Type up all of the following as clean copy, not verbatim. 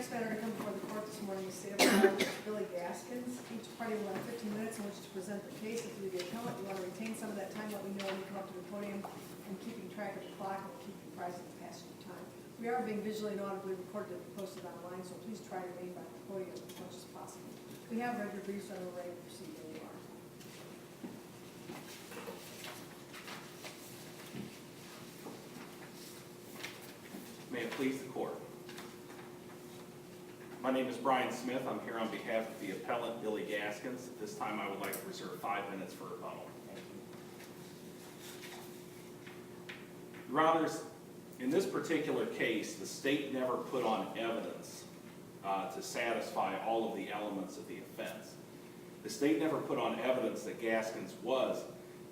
next matter to come before the court this morning is State of Ohio v. Billy Gaskins. Each party will have 15 minutes in which to present the case. If you're the appellant, you want to retain some of that time, let me know when you come up to the podium. And keeping track of the clock and keeping apprised of the passage of time. We are being visually and audibly recorded and posted online, so please try to remain by the podium as much as possible. We have read your briefs and we're ready to proceed when you are. May it please the court. My name is Brian Smith. I'm here on behalf of the appellant, Billy Gaskins. At this time, I would like to reserve 5 minutes for rebuttal. Your Honors, in this particular case, the state never put on evidence to satisfy all of the elements of the offense. The state never put on evidence that Gaskins was,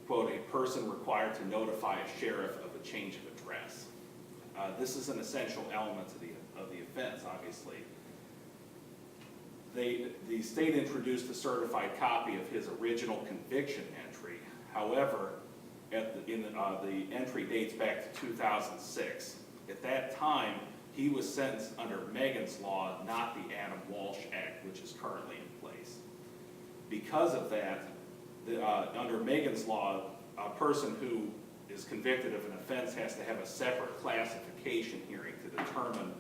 quote, a person required to notify a sheriff of a change of address. This is an essential element of the offense, obviously. The state introduced a certified copy of his original conviction entry. However, the entry dates back to 2006. At that time, he was sentenced under Megan's Law, not the Adam Walsh Act, which is currently in place. Because of that, under Megan's Law, a person who is convicted of an offense has to have a separate classification hearing to determine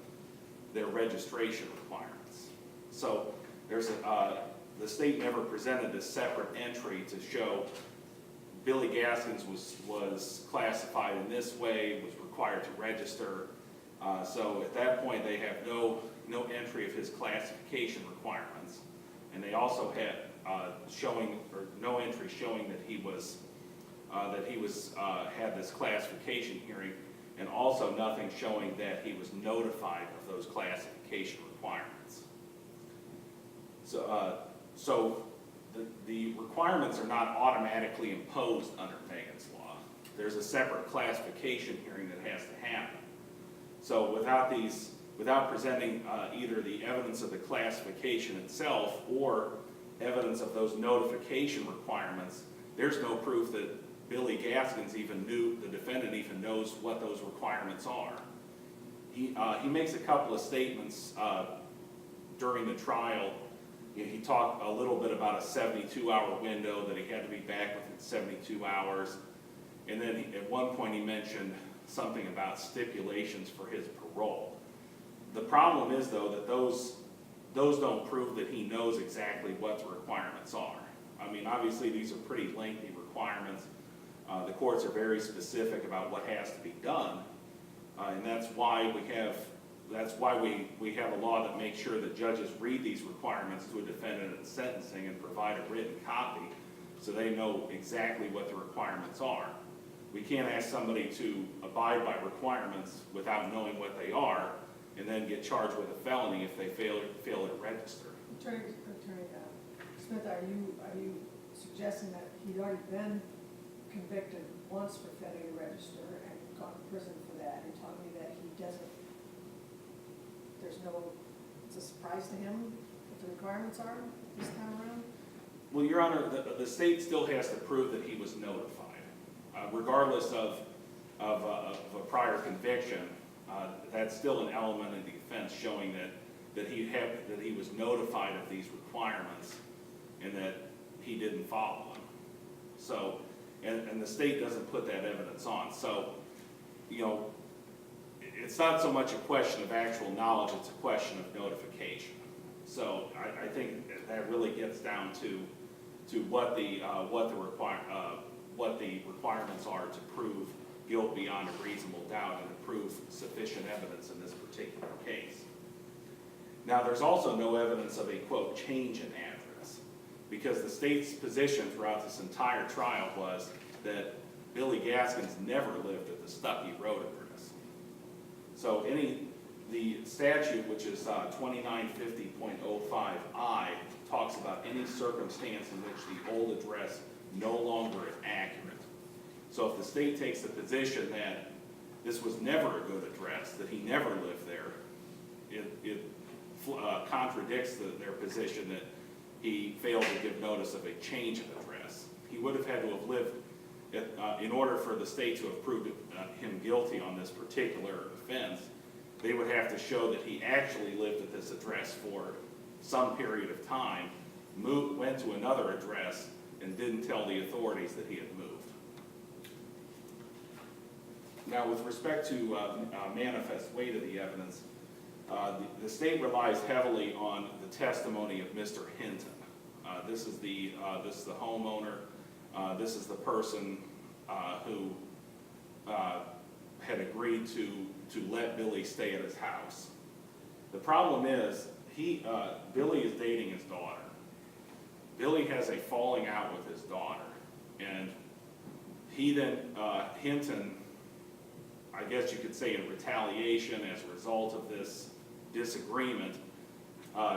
their registration requirements. So the state never presented a separate entry to show Billy Gaskins was classified in this way, was required to register. So at that point, they have no entry of his classification requirements, and they also had no entry showing that he had this classification hearing, and also nothing showing that he was notified of those classification requirements. So the requirements are not automatically imposed under Megan's Law. There's a separate classification hearing that has to happen. So without presenting either the evidence of the classification itself or evidence of those notification requirements, there's no proof that Billy Gaskins even knew, the defendant even knows what those requirements are. He makes a couple of statements during the trial. He talked a little bit about a 72-hour window, that he had to be back within 72 hours. And then at one point he mentioned something about stipulations for his parole. The problem is, though, that those don't prove that he knows exactly what the requirements are. I mean, obviously these are pretty lengthy requirements. The courts are very specific about what has to be done, and that's why we have a law that makes sure that judges read these requirements to a defendant at sentencing and provide a written copy so they know exactly what the requirements are. We can't ask somebody to abide by requirements without knowing what they are and then get charged with a felony if they fail to register. Attorney Smith, are you suggesting that he'd already been convicted once for failing to register and gone to prison for that? You're telling me that he doesn't, it's a surprise to him what the requirements are this time around? Well, Your Honor, the state still has to prove that he was notified. Regardless of a prior conviction, that's still an element of the offense showing that he was notified of these requirements and that he didn't follow them. So, and the state doesn't put that evidence on. So, you know, it's not so much a question of actual knowledge, it's a question of notification. So I think that really gets down to what the requirements are to prove guilt beyond a reasonable doubt and to prove sufficient evidence in this particular case. Now, there's also no evidence of a, quote, change in address, because the state's position throughout this entire trial was that Billy Gaskins never lived at the Stuckey Road address. So the statute, which is 2950.05I, talks about any circumstance in which the old address no longer is accurate. So if the state takes the position that this was never a good address, that he never lived there, it contradicts their position that he failed to give notice of a change of address. He would have had to have lived, in order for the state to have proved him guilty on this particular offense, they would have to show that he actually lived at this address for some period of time, went to another address, and didn't tell the authorities that he had moved. Now, with respect to manifest weight of the evidence, the state relies heavily on the testimony of Mr. Hinton. This is the homeowner. This is the person who had agreed to let Billy stay at his house. The problem is, Billy is dating his daughter. Billy has a falling out with his daughter, and he then, Hinton, I guess you could say in retaliation as a result of this disagreement,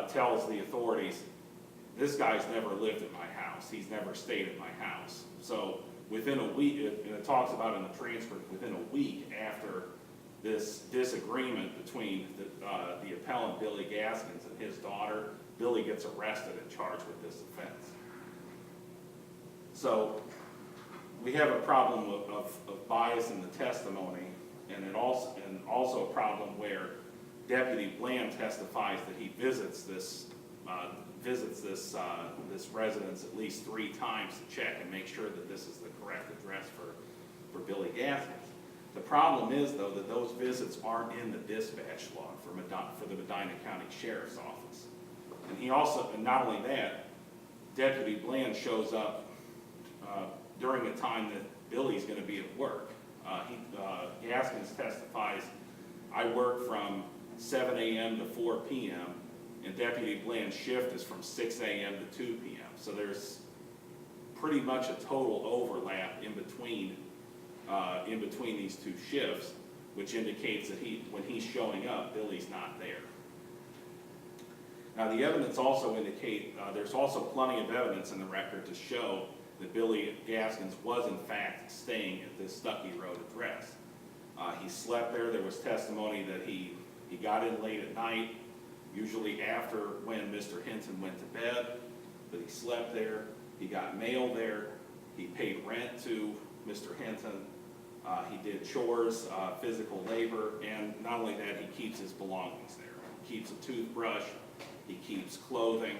tells the authorities, this guy's never lived at my house, he's never stayed at my house. So within a week, and it talks about in the transcript, within a week after this disagreement between the appellant Billy Gaskins and his daughter, Billy gets arrested and charged with this offense. So we have a problem of bias in the testimony, and also a problem where Deputy Bland testifies that he visits this residence at least 3 times to check and make sure that this is the correct address for Billy Gaskins. The problem is, though, that those visits aren't in the dispatch log for the Medina County Sheriff's Office. And not only that, Deputy Bland shows up during a time that Billy's going to be at work. Gaskins testifies, I work from 7 a.m. to 4 p.m., and Deputy Bland's shift is from 6 a.m. to 2 p.m. So there's pretty much a total overlap in between these 2 shifts, which indicates that when he's showing up, Billy's not there. Now, the evidence also indicates, there's also plenty of evidence in the record to show that Billy Gaskins was in fact staying at this Stuckey Road address. He slept there. There was testimony that he got in late at night, usually after when Mr. Hinton went to bed, but he slept there. He got mail there. He paid rent to Mr. Hinton. He did chores, physical labor, and not only that, he keeps his belongings there. He keeps a toothbrush, he keeps clothing,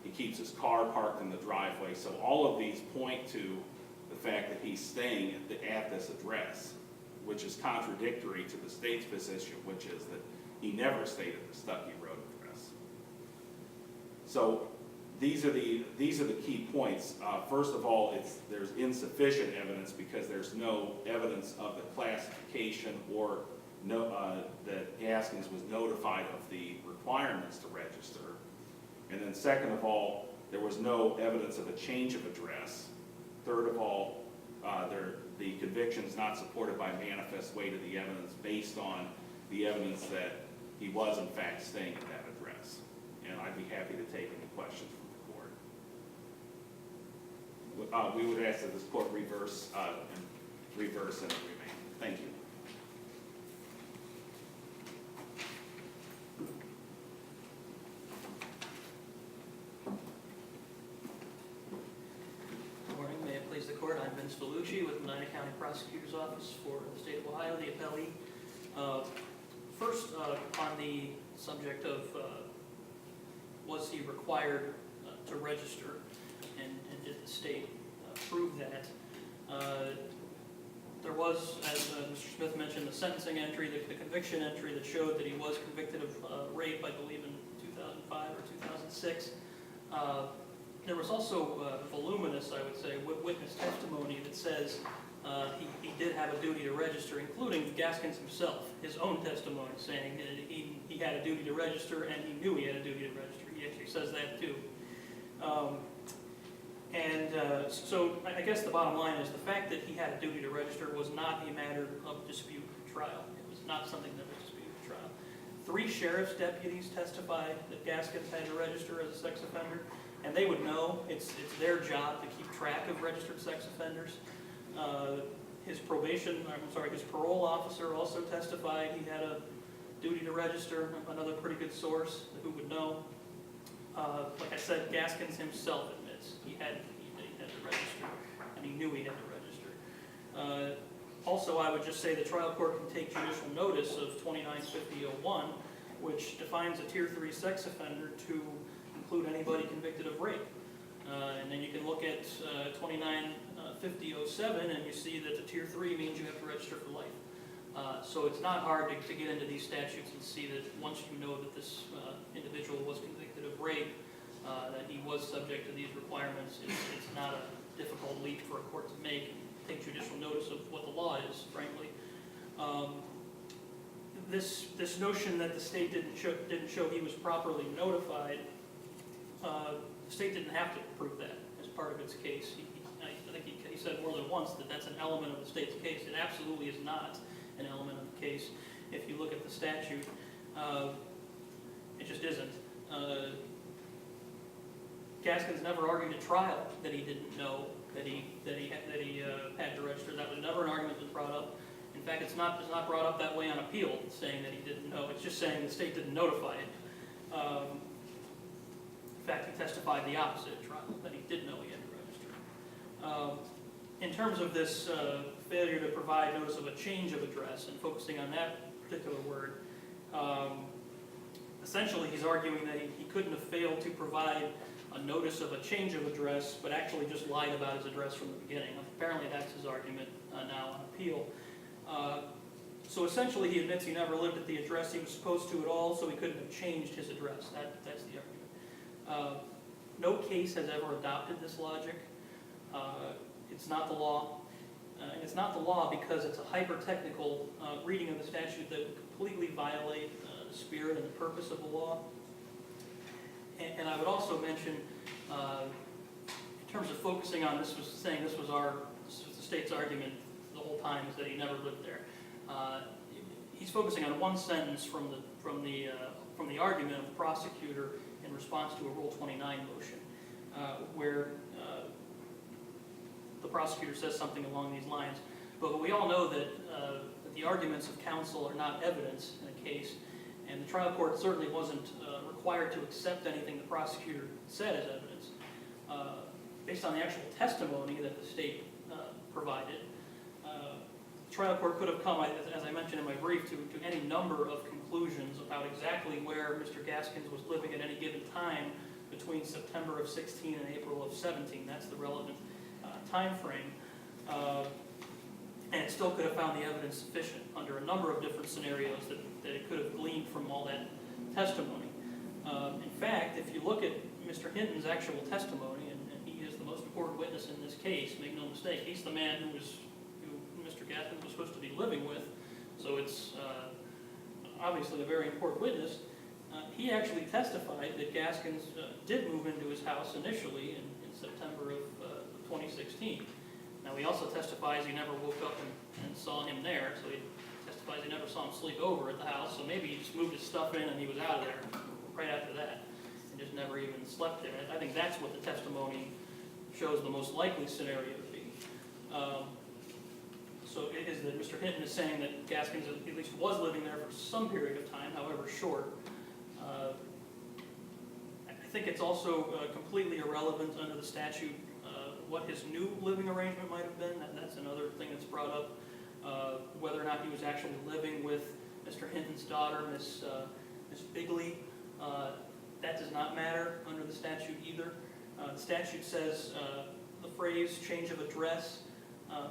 he keeps his car parked in the driveway. So all of these point to the fact that he's staying at this address, which is contradictory to the state's position, which is that he never stayed at the Stuckey Road address. So these are the key points. First of all, there's insufficient evidence because there's no evidence of the classification or that Gaskins was notified of the requirements to register. And then second of all, there was no evidence of a change of address. Third of all, the conviction is not supported by manifest weight of the evidence based on the evidence that he was in fact staying at that address. And I'd be happy to take any questions from the court. We would ask that this court reverse and remand. Thank you. Good morning. May it please the court. I'm Vince Vellucci with the Medina County Prosecutor's Office for the state of Ohio, the appellee. First, on the subject of was he required to register, and did the state prove that? There was, as Mr. Smith mentioned, the sentencing entry, the conviction entry that showed that he was convicted of rape, I believe in 2005 or 2006. There was also voluminous, I would say, witness testimony that says he did have a duty to register, including Gaskins himself, his own testimony saying that he had a duty to register and he knew he had a duty to register. He actually says that too. So I guess the bottom line is the fact that he had a duty to register was not a matter of dispute at trial. It was not something that was disputed at trial. 3 sheriff's deputies testified that Gaskins had to register as a sex offender, and they would know it's their job to keep track of registered sex offenders. His parole officer also testified he had a duty to register, another pretty good source who would know. Like I said, Gaskins himself admits he had to register, and he knew he had to register. Also, I would just say the trial court can take judicial notice of 295001, which defines a Tier 3 sex offender to include anybody convicted of rape. And then you can look at 295007 and you see that the Tier 3 means you have to register for life. So it's not hard to get into these statutes and see that once you know that this individual was convicted of rape, that he was subject to these requirements. It's not a difficult leap for a court to make and take judicial notice of what the law is, frankly. This notion that the state didn't show he was properly notified, the state didn't have to prove that as part of its case. I think he said more than once that that's an element of the state's case. It absolutely is not an element of the case. If you look at the statute, it just isn't. Gaskins never argued at trial that he didn't know that he had to register. That was never an argument that was brought up. In fact, it's not brought up that way on appeal, saying that he didn't know. It's just saying the state didn't notify it. In fact, he testified the opposite at trial, that he did know he had to register. In terms of this failure to provide notice of a change of address and focusing on that particular word, essentially he's arguing that he couldn't have failed to provide a notice of a change of address, but actually just lied about his address from the beginning. Apparently that's his argument now on appeal. So essentially he admits he never lived at the address he was supposed to at all, so he couldn't have changed his address. That's the argument. No case has ever adopted this logic. It's not the law. And it's not the law because it's a hyper-technical reading of the statute that would completely violate the spirit and the purpose of the law. And I would also mention, in terms of focusing on this, was saying this was the state's argument the whole time, is that he never lived there. He's focusing on one sentence from the argument of the prosecutor in response to a Rule 29 motion, where the prosecutor says something along these lines. But we all know that the arguments of counsel are not evidence in a case, and the trial court certainly wasn't required to accept anything the prosecutor said as evidence. Based on the actual testimony that the state provided, the trial court could have come, as I mentioned in my brief, to any number of conclusions about exactly where Mr. Gaskins was living at any given time between September of 16 and April of 17. That's the relevant time frame. And it still could have found the evidence sufficient under a number of different scenarios that it could have gleaned from all that testimony. In fact, if you look at Mr. Hinton's actual testimony, and he is the most important witness in this case, make no mistake, he's the man who Mr. Gaskins was supposed to be living with, so it's obviously a very important witness. He actually testified that Gaskins did move into his house initially in September of 2016. Now, he also testifies he never woke up and saw him there, so he testifies he never saw him sleep over at the house, so maybe he just moved his stuff in and he was out of there right after that and just never even slept there. I think that's what the testimony shows the most likely scenario to be. So it is that Mr. Hinton is saying that Gaskins at least was living there for some period of time, however short. I think it's also completely irrelevant under the statute what his new living arrangement might have been. That's another thing that's brought up. Whether or not he was actually living with Mr. Hinton's daughter, Miss Bigley, that does not matter under the statute either. The statute says the phrase change of address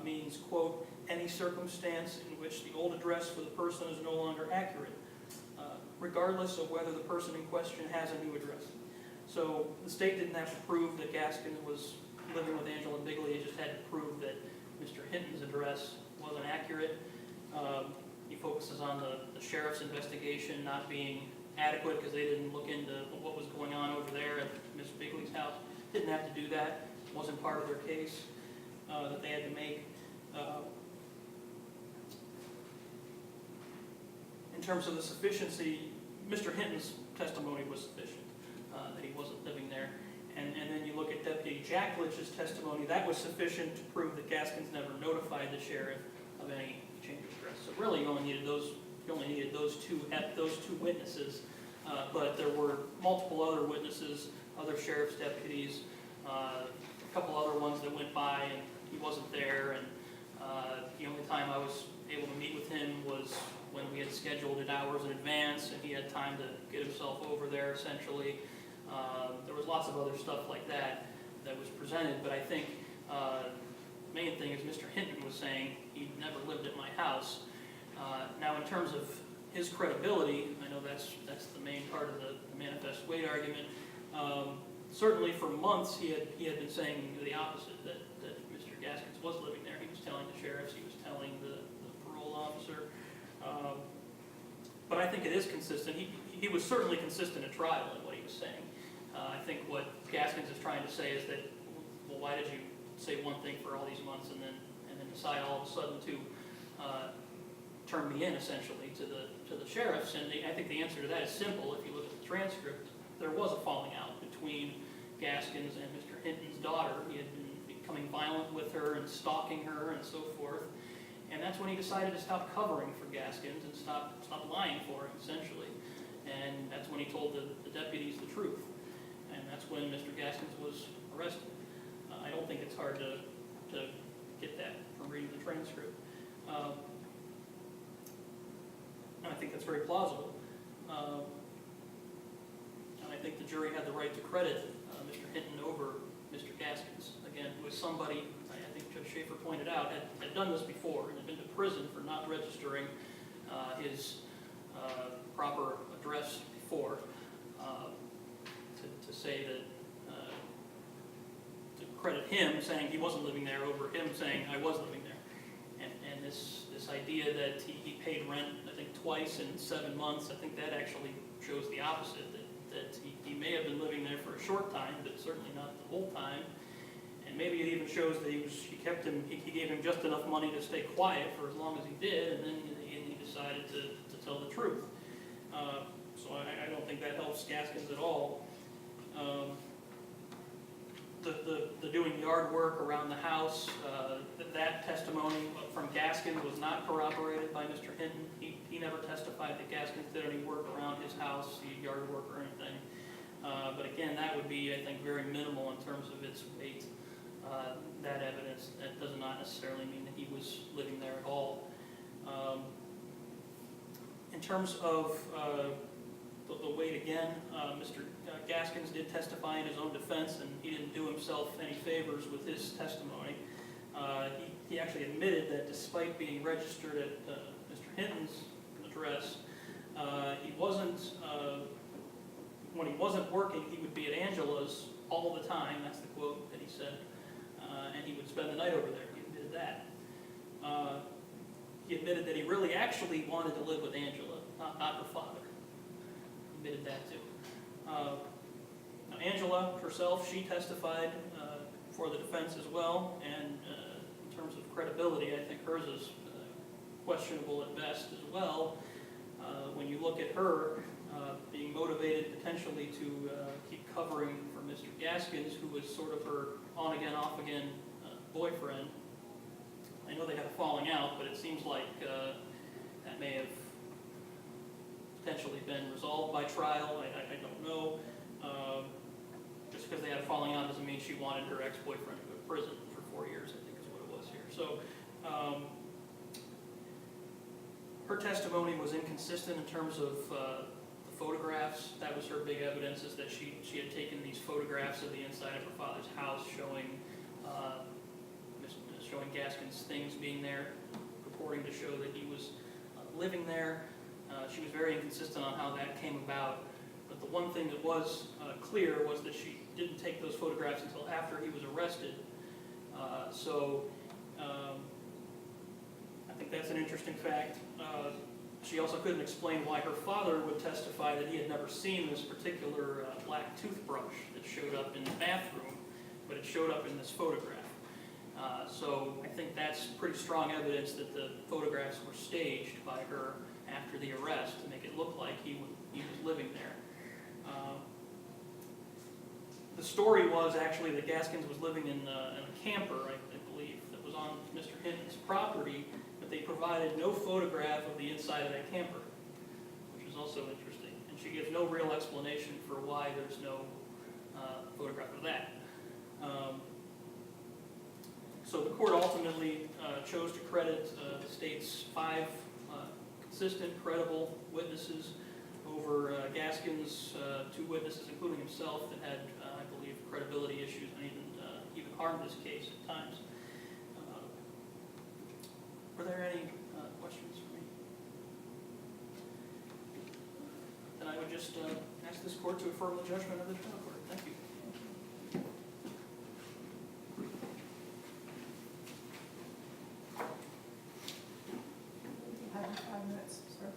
means, quote, any circumstance in which the old address for the person is no longer accurate, regardless of whether the person in question has a new address. So the state didn't have to prove that Gaskins was living with Angela Bigley, it just had to prove that Mr. Hinton's address wasn't accurate. He focuses on the sheriff's investigation not being adequate because they didn't look into what was going on over there at Miss Bigley's house. Didn't have to do that. It wasn't part of their case that they had to make. In terms of the sufficiency, Mr. Hinton's testimony was sufficient, that he wasn't living there. And then you look at Deputy Jack Litch's testimony, that was sufficient to prove that Gaskins never notified the sheriff of any change of address. So really you only needed those two witnesses, but there were multiple other witnesses, other sheriff's deputies, a couple other ones that went by and he wasn't there, and The only time I was able to meet with him was when we had scheduled it hours in advance, and he had time to get himself over there, essentially. There was lots of other stuff like that that was presented, but I think the main thing is Mr. Hinton was saying he never lived at my house. Now, in terms of his credibility, I know that's the main part of the manifest weight argument. Certainly for months he had been saying the opposite, that Mr. Gaskins was living there. He was telling the sheriffs, he was telling the parole officer. But I think it is consistent. He was certainly consistent at trial in what he was saying. I think what Gaskins is trying to say is that, well, why did you say one thing for all these months and then decide all of a sudden to turn me in, essentially, to the sheriffs? And I think the answer to that is simple. If you look at the transcript, there was a falling out between Gaskins and Mr. Hinton's daughter. He had been becoming violent with her and stalking her and so forth. And that's when he decided to stop covering for Gaskins and stop lying for him, essentially. And that's when he told the deputies the truth. And that's when Mr. Gaskins was arrested. I don't think it's hard to get that from reading the transcript. And I think that's very plausible. And I think the jury had the right to credit Mr. Hinton over Mr. Gaskins. Again, who is somebody, I think Judge Schaefer pointed out, had done this before and had been to prison for not registering his proper address before. To say that, to credit him saying he wasn't living there over him saying I was living there. And this idea that he paid rent, I think, twice in 7 months, I think that actually shows the opposite, that he may have been living there for a short time, but certainly not the whole time. And maybe it even shows that he gave him just enough money to stay quiet for as long as he did, and then he decided to tell the truth. So I don't think that helps Gaskins at all. The doing yard work around the house, that testimony from Gaskins was not corroborated by Mr. Hinton. He never testified that Gaskins did any work around his house, yard work or anything. But again, that would be, I think, very minimal in terms of its weight. That evidence, that does not necessarily mean that he was living there at all. In terms of the weight again, Mr. Gaskins did testify in his own defense, and he didn't do himself any favors with his testimony. He actually admitted that despite being registered at Mr. Hinton's address, when he wasn't working, he would be at Angela's all the time. That's the quote that he said. And he would spend the night over there. He admitted that. He admitted that he really actually wanted to live with Angela, not her father. He admitted that too. Now Angela herself, she testified for the defense as well, and in terms of credibility, I think hers is questionable at best as well. When you look at her being motivated potentially to keep covering for Mr. Gaskins, who was sort of her on-again, off-again boyfriend. I know they had a falling out, but it seems like that may have potentially been resolved by trial. I don't know. Just because they had a falling out doesn't mean she wanted her ex-boyfriend to go to prison for 4 years, I think is what it was here. So her testimony was inconsistent in terms of the photographs. That was her big evidence, is that she had taken these photographs of the inside of her father's house showing Gaskins' things being there, purporting to show that he was living there. She was very inconsistent on how that came about. But the one thing that was clear was that she didn't take those photographs until after he was arrested. So I think that's an interesting fact. She also couldn't explain why her father would testify that he had never seen this particular black toothbrush that showed up in the bathroom, but it showed up in this photograph. So I think that's pretty strong evidence that the photographs were staged by her after the arrest to make it look like he was living there. The story was actually that Gaskins was living in a camper, I believe, that was on Mr. Hinton's property, but they provided no photograph of the inside of that camper, which is also interesting. And she gives no real explanation for why there's no photograph of that. So the court ultimately chose to credit the state's 5 consistent, credible witnesses over Gaskins' 2 witnesses, including himself, that had, I believe, credibility issues and even harmed his case at times. Were there any questions for me? Then I would just ask this court to affirm the judgment of the trial court. Thank you. You have 5 minutes, sir.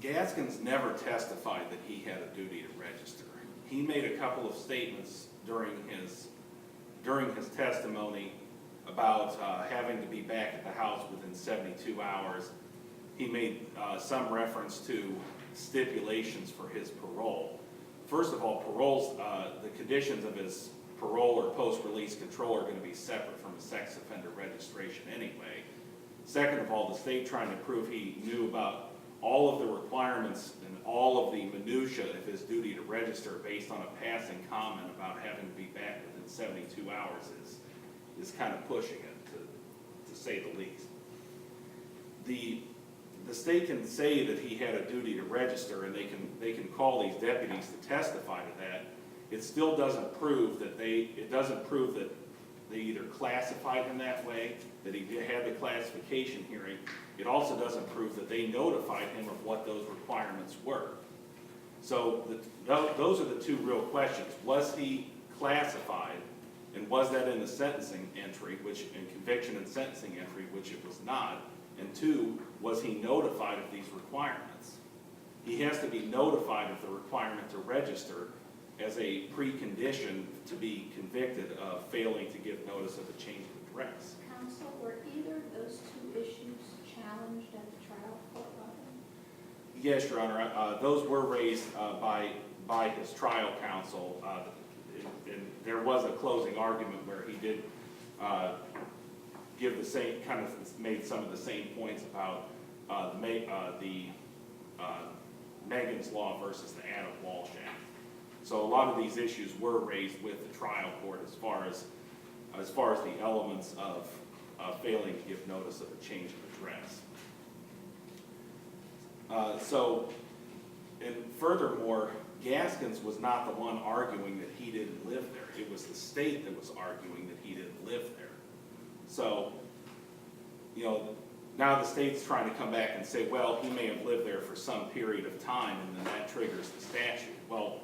Gaskins never testified that he had a duty to register. He made a couple of statements during his testimony about having to be back at the house within 72 hours. He made some reference to stipulations for his parole. First of all, the conditions of his parole or post-release control are going to be separate from a sex offender registration anyway. Second of all, the state trying to prove he knew about all of the requirements and all of the minutia of his duty to register based on a passing comment about having to be back within 72 hours is kind of pushing it, to say the least. The state can say that he had a duty to register, and they can call these deputies to testify to that. It still doesn't prove that they either classified him that way, that he had the classification hearing. It also doesn't prove that they notified him of what those requirements were. So those are the 2 real questions. Was he classified, and was that in the sentencing entry, in conviction and sentencing entry, which it was not? And 2, was he notified of these requirements? He has to be notified of the requirement to register as a precondition to be convicted of failing to give notice of a change of address. Counsel, were either of those 2 issues challenged at the trial court level? Yes, Your Honor. Those were raised by his trial counsel. And there was a closing argument where he did give the same, kind of made some of the same points about the Megan's Law versus the Adam Walsh Act. So a lot of these issues were raised with the trial court as far as the elements of failing to give notice of a change of address. And furthermore, Gaskins was not the one arguing that he didn't live there. It was the state that was arguing that he didn't live there. So, now the state's trying to come back and say, well, he may have lived there for some period of time, and then that triggers the statute. Well,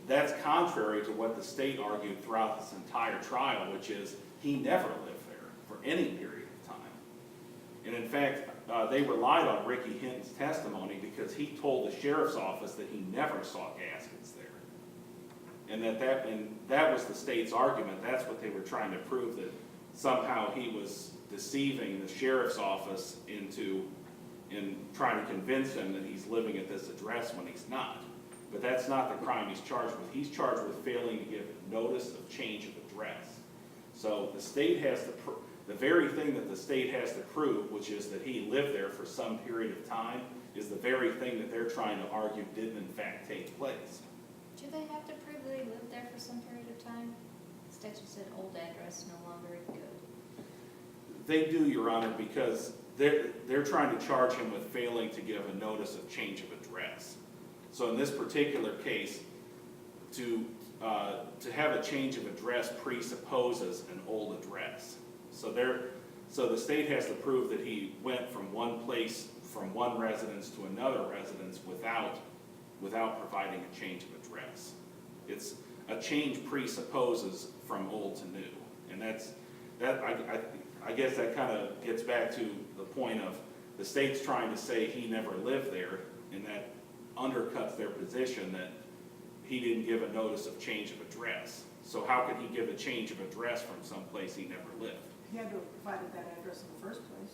that's contrary to what the state argued throughout this entire trial, which is he never lived there for any period of time. And in fact, they relied on Ricky Hinton's testimony because he told the sheriff's office that he never saw Gaskins there. And that was the state's argument. That's what they were trying to prove, that somehow he was deceiving the sheriff's office in trying to convince them that he's living at this address when he's not. But that's not the crime he's charged with. He's charged with failing to give notice of change of address. So the state has to, the very thing that the state has to prove, which is that he lived there for some period of time, is the very thing that they're trying to argue didn't in fact take place. Do they have to prove that he lived there for some period of time? The statute said old address no longer good. They do, Your Honor, because they're trying to charge him with failing to give a notice of change of address. So in this particular case, to have a change of address presupposes an old address. So the state has to prove that he went from one place, from one residence to another residence without providing a change of address. It's a change presupposes from old to new, and I guess that kind of gets back to the point of the state's trying to say he never lived there, and that undercuts their position that he didn't give a notice of change of address. So how could he give a change of address from someplace he never lived? He had to have provided that address in the first place,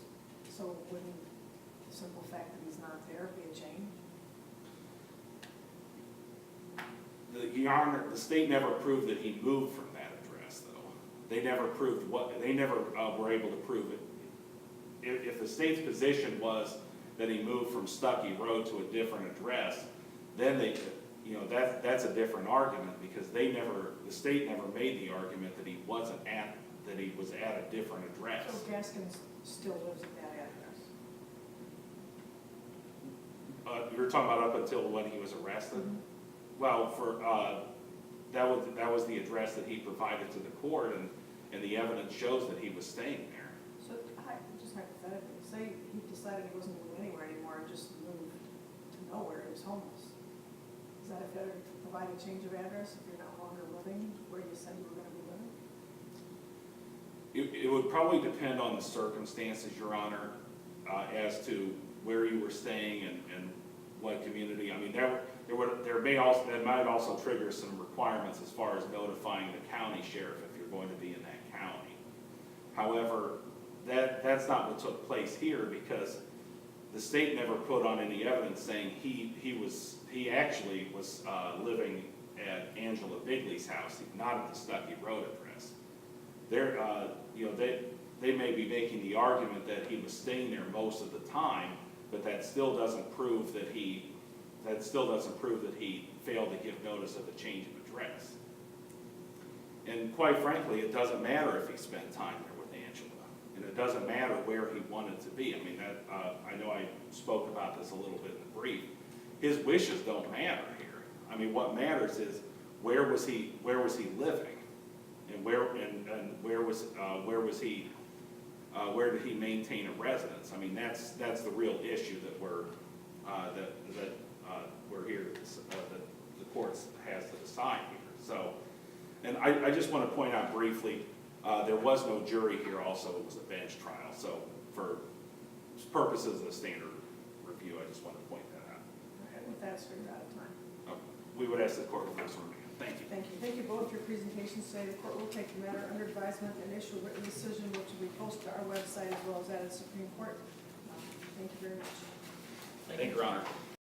so wouldn't the simple fact that he's not there be a change? Your Honor, the state never proved that he moved from that address, though. They never proved they never were able to prove it. If the state's position was that he moved from Stuckey Road to a different address, then you know, that's a different argument, because the state never made the argument that he was at a different address. So Gaskins still lives at that address? You were talking about up until when he was arrested? Mhm. Well, that was the address that he provided to the court, and the evidence shows that he was staying there. So, just hypothetically, say he decided he wasn't going anywhere anymore and just moved to nowhere, he was homeless. Is that a failure to provide a change of address if you're no longer living where you said you were going to be living? It would probably depend on the circumstances, Your Honor, as to where you were staying and what community. I mean, that might also trigger some requirements as far as notifying the county sheriff if you're going to be in that county. However, that's not what took place here, because the state never put on any evidence saying he actually was living at Angela Bigley's house, not at the Stuckey Road address. They may be making the argument that he was staying there most of the time, but that still doesn't prove that he failed to give notice of a change of address. And quite frankly, it doesn't matter if he spent time there with Angela, and it doesn't matter where he wanted to be. I mean, I know I spoke about this a little bit in the brief. His wishes don't matter here. I mean, what matters is where was he living, and where did he maintain a residence? I mean, that's the real issue that we're here that the courts has to decide here. So, and I just want to point out briefly, there was no jury here. Also, it was a bench trial. So, for purposes of the standard review, I just want to point that out. Okay, with that, we're out of time. We would ask the court to reverse remand. Thank you. Thank you. Thank you both for your presentations today. The court will take the matter under advisement and issue a written decision, which will be posted to our website as well as at the Supreme Court. Thank you very much. Thank Thank you, Your Honor.